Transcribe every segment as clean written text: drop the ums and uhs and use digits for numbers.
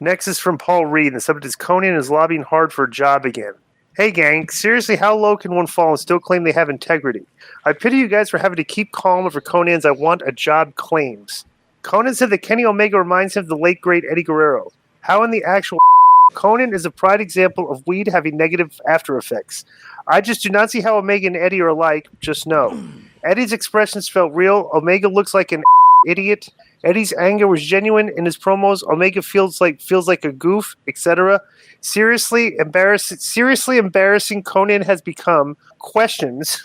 Next is from Paul Reed. The subject is Konnan is lobbying hard for a job again. Hey, gang, seriously, how low can one fall and still claim they have integrity? I pity you guys for having to keep calm over Konnan's I want a job claims. Konnan said that Kenny Omega reminds him of the late, great Eddie Guerrero. How in the actual Konnan is a pride example of weed having negative after effects. I just do not see how Omega and Eddie are alike, just no. Eddie's expressions felt real. Omega looks like an idiot. Eddie's anger was genuine in his promos. Omega feels like a goof, etc. Seriously embarrassing. Konnan has become. Questions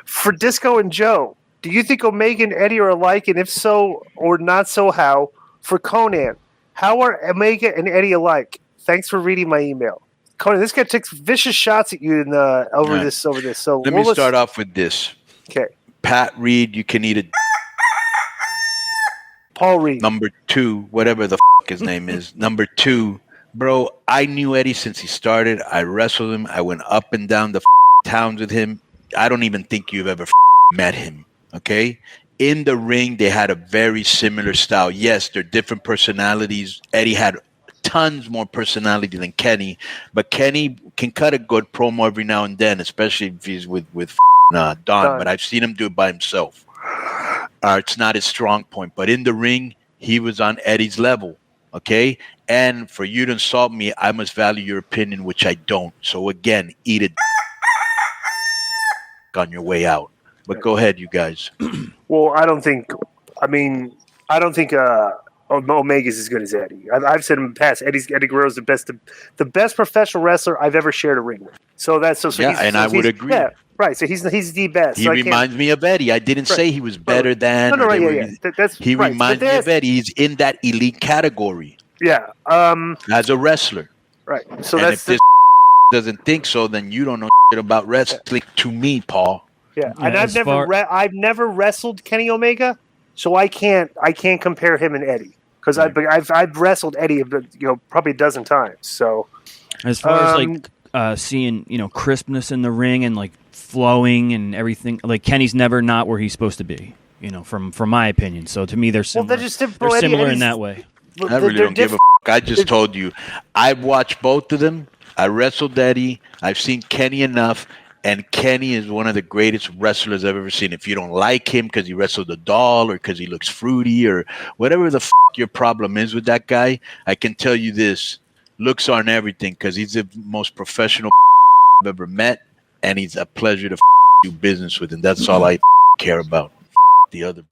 for Disco and Joe. Do you think Omega and Eddie are alike, and if so or not so, how? For Konnan, how are Omega and Eddie alike? Thanks for reading my email. Konnan, this guy takes vicious shots at you over this. So let me start off with this. Okay. Pat Reed, you can eat a Paul Reed. Number 2, whatever the his name is. Number 2, bro, I knew Eddie since he started. I wrestled him. I went up and down the towns with him. I don't even think you've ever met him, okay? In the ring, they had a very similar style. Yes, they're different personalities. Eddie had tons more personality than Kenny, but Kenny can cut a good promo every now and then, especially if he's with Don. But I've seen him do it by himself. It's not his strong point, but in the ring, he was on Eddie's level, okay? And for you to insult me, I must value your opinion, which I don't. So again, eat it on your way out. But go ahead, you guys. Well, I don't think Omega's as good as Eddie. I've said in the past, Eddie Guerrero is the best professional wrestler I've ever shared a ring with. So that's so. Yeah, and I would agree. Yeah, right. So he's the best. He reminds me of Eddie. I didn't say he was better than. No, right, yeah. He reminds me of Eddie. He's in that elite category. Yeah. As a wrestler. Right. So and if this doesn't think so, then you don't know about wrestling. To me, Paul. Yeah, and I've never wrestled Kenny Omega, so I can't compare him and Eddie because I've wrestled Eddie, probably a dozen times. So as far as seeing crispness in the ring and like flowing and everything, like Kenny's never not where he's supposed to be. From my opinion. So to me, they're similar. Well, they're similar in that way. I really don't give a I just told you. I've watched both of them. I wrestled Eddie. I've seen Kenny enough. And Kenny is one of the greatest wrestlers I've ever seen. If you don't like him because he wrestled a doll or because he looks fruity or whatever the your problem is with that guy, I can tell you this. Looks aren't everything because he's the most professional I've ever met. And he's a pleasure to do business with. And that's all I care about. The other